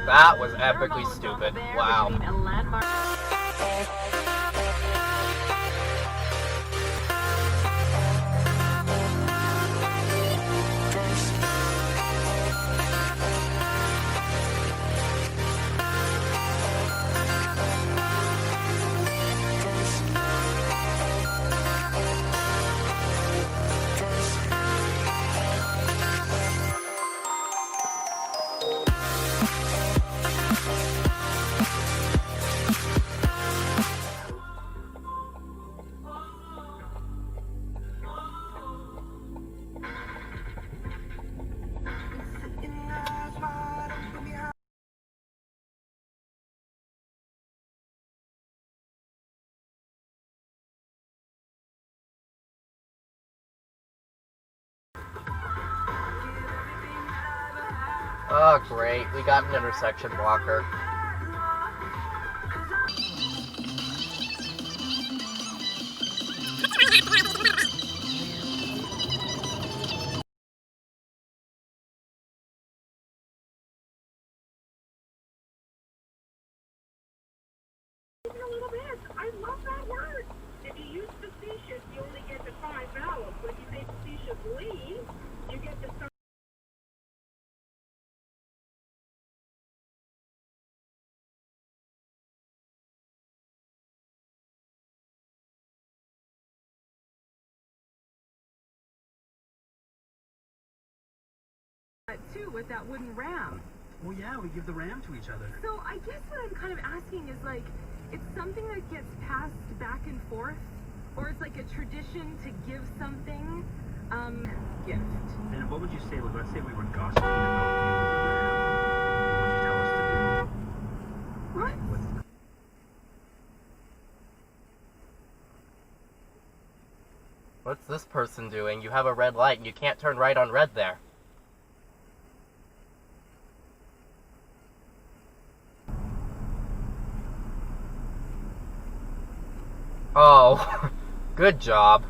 That was epically stupid. Wow. Oh, great. We got an intersection blocker. A little bit. I love that word. If you use facetious, you only get the 5 vowels. But if you say facetiously, you get the some. Too with that wooden ram. Well, yeah, we give the ram to each other. So I guess what I'm kind of asking is like, it's something that gets passed back and forth, or it's like a tradition to give something, gift. And what would you say, like, let's say we were gossiping about you with the ram. What would you tell us to do? What? What's this person doing? You have a red light and you can't turn right on red there. Oh, good job.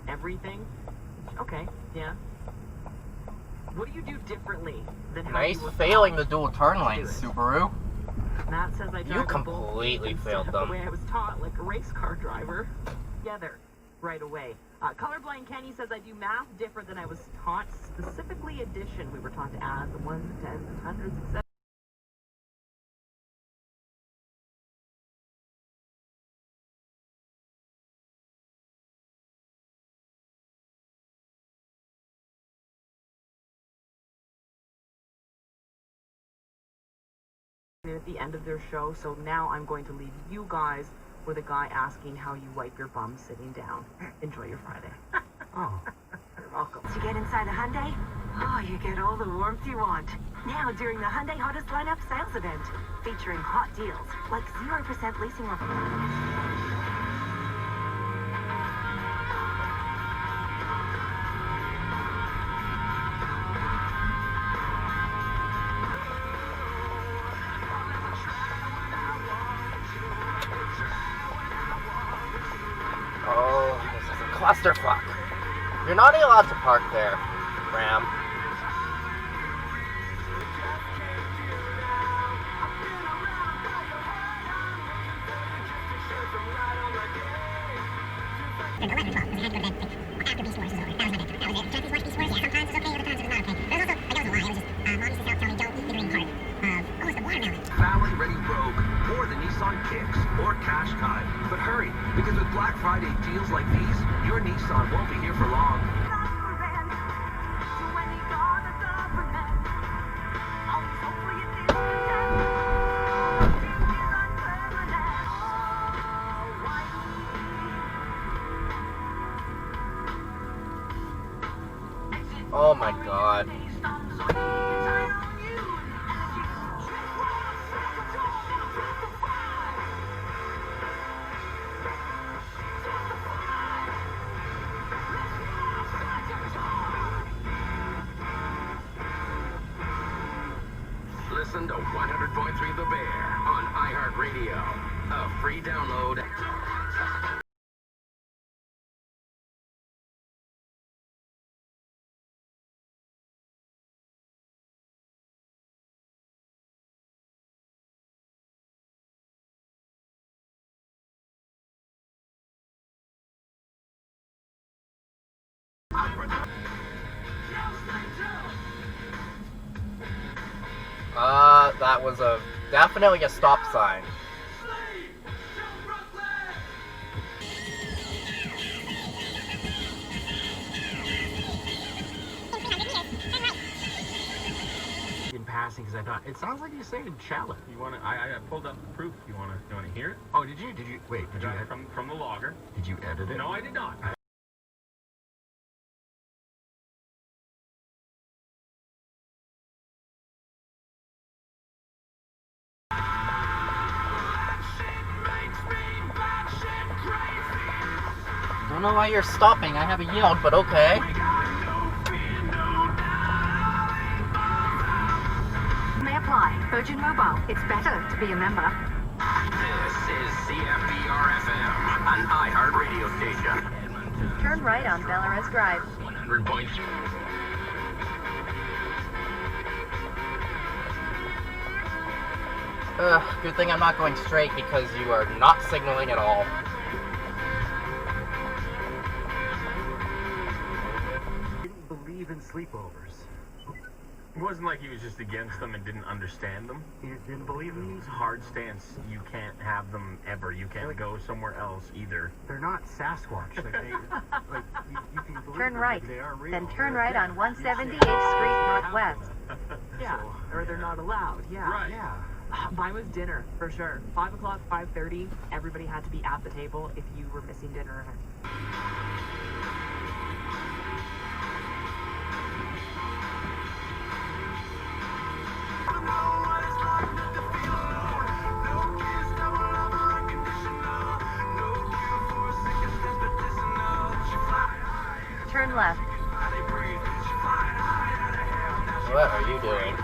Everything? Okay, yeah. What do you do differently than how Nice you were failing the taught dual turn to lanes, do it? Subaru. Matt says I You drive them both completely instead failed of them. the way I was taught, like a race car driver. Together, right away. Colorblind Kenny says I do math different than I was taught, specifically addition. We were taught to add the ones, the tens, and hundreds, etc. At the end of their show, so now I'm going to leave you guys with a guy asking how you wipe your bum sitting down. Enjoy your Friday. Oh. You're welcome. To get inside a Hyundai, you get all the warmth you want. Now during the Hyundai Hottest Lineup sales event, featuring hot deals like 0% leasing. Oh, this is a clusterfuck. You're not allowed to park there, Ram. Family-ready Rogue, or the Nissan Kicks, or Qashqai. But hurry, because with Black Friday deals like these, your Nissan won't be here for long. Oh my god. Listen to 100.3 The Bear on iHeartRadio. A free download. That was definitely a stop sign. In passing, because I thought it sounds like you're saying shallot. You want to? I pulled up the proof. You want to hear it? Oh, did you? Wait, I got it from the logger. Did you edit it? No, I did not. Don't know why you're stopping. I have a yield, but okay. May apply. Virgin Mobile. It's better to be a member. This is CFBR-FM, an iHeart radio station. Turn right on Belarus Drive. 100.3. Good thing I'm not going straight because you are not signaling at all. Didn't believe in sleepovers. It wasn't like he was just against them and didn't understand them. He didn't believe in These them. hard stance, you can't have them ever. You can't go somewhere else either. They're not Sasquatch. Like you can believe Turn them, right. like they are real. Then turn right on 178th Street Northwest. Yeah, or they're not allowed. Yeah. Right. Yeah. Mine was dinner, for sure. 5 o'clock, 5:30, everybody had to be at the table if you were missing dinner. Turn left. What are you doing?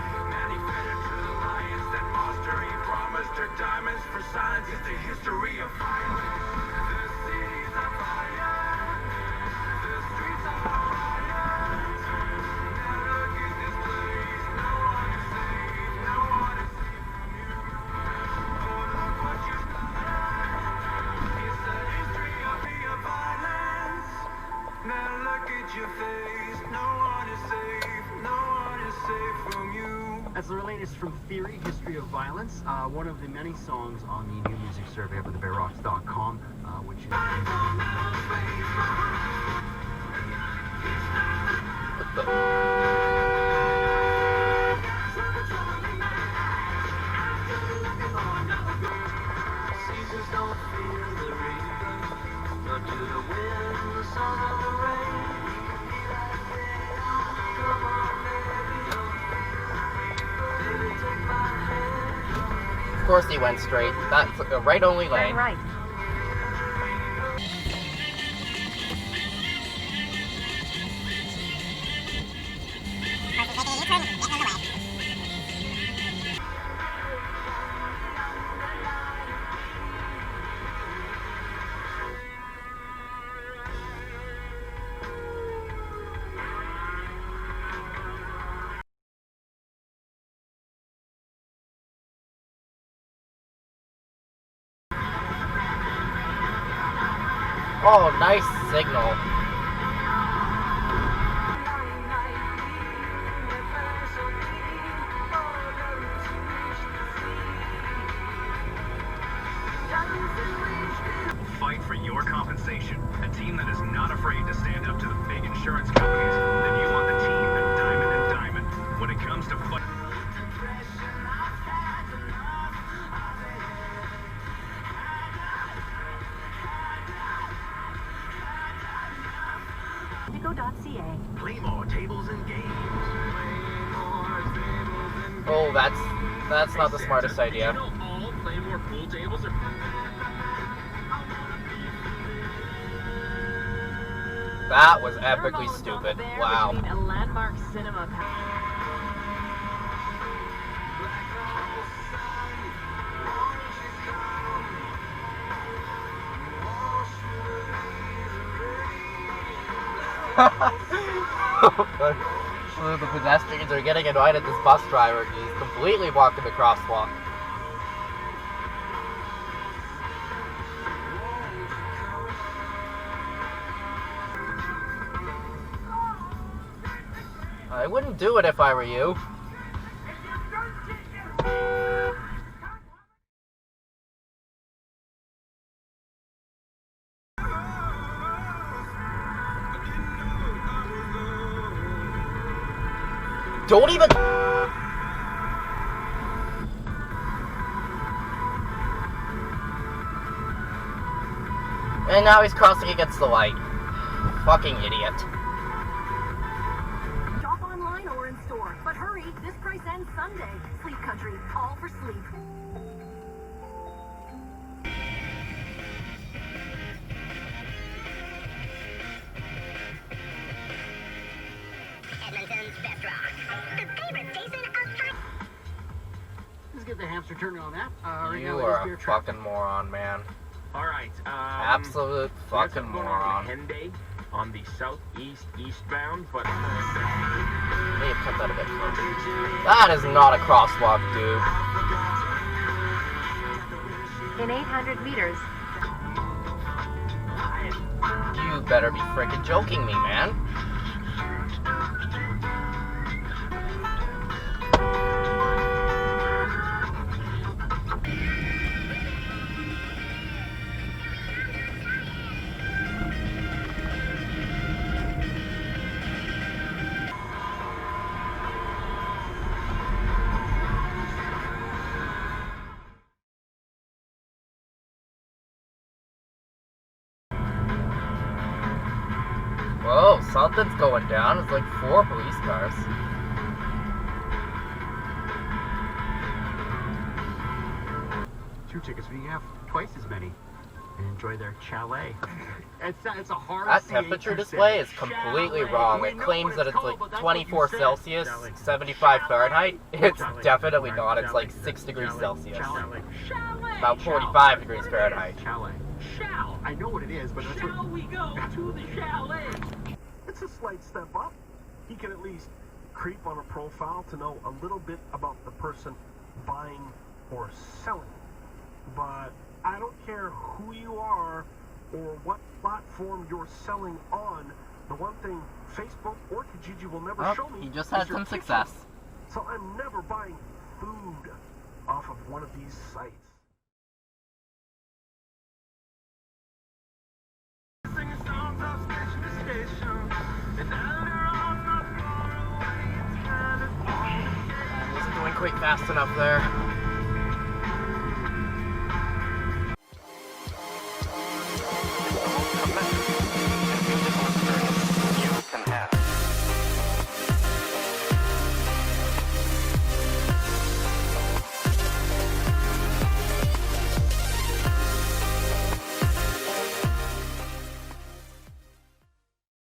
Diamonds for signs is the history of violence. The city's on fire. The streets are on riot. Now look at this place. No one is safe. No one is safe from you. Oh, look what you started. It's the history of violence. Now look at your face. No one is safe. No one is safe from you. That's the latest from Theory, History of Violence, one of the many songs on the new music survey up at thebearrocks.com, which is... What the? Seasons don't feel the rain, nor do the wind, the sun, or the rain. Come on, baby, take my hand. Of course he went straight. That's a right only Turn lane. right. Oh, nice signal. Fight for your compensation. A team that is not afraid to stand up to the big insurance companies. Then you want the team at Diamond and Diamond. When it comes to fight. Indigo.ca. Play more tables and games. Oh, that's not the smartest idea. You know all play more pool tables are. That was epically You're almost on stupid. the bear Wow. between a landmark cinema. The pedestrians are getting annoyed at this bus driver. He's completely blocking the crosswalk. I wouldn't do it if I were you. Don't even... And now he's crossing against the light. Fucking idiot. Shop online or in store. But hurry, this price ends Sunday. Sleep Country, all for sleep. Edmonton's best rock. The favorite station of time. Let's get the hamster turning on that. Right now You it is are beer a traffic. fucking moron, man. Alright, Absolute fucking going moron. on Henday on the southeast eastbound, but Maybe cut that a bit closer. That is not a crosswalk, dude. In 800 meters. You better be freaking joking me, man. Whoa, something's going down. It's like 4 police cars. Two tickets, we have twice as many. And enjoy their chalet. It's a hard That CH temperature to display say. is completely Chalet. wrong. We It know claims what that it's it's called, like but that's 24 what you say. Celsius, Chalet. 75 Fahrenheit. It's Chalet. definitely not. It's Chalet. like 6 degrees Chalet. Celsius. Chalet. About 45 degrees Fahrenheit. Chalet. Shall. I know what it is, but that's Shall what... we go to the chalet? It's a slight step up. He can at least creep on a profile to know a little bit about the person buying or selling. But I don't care who you are or what platform you're selling on. The one thing Facebook or Kijiji will never show Oh, me he just is had your some kitchen. success. So I'm never buying food off of one of these sites. Wasn't doing quite fast enough there.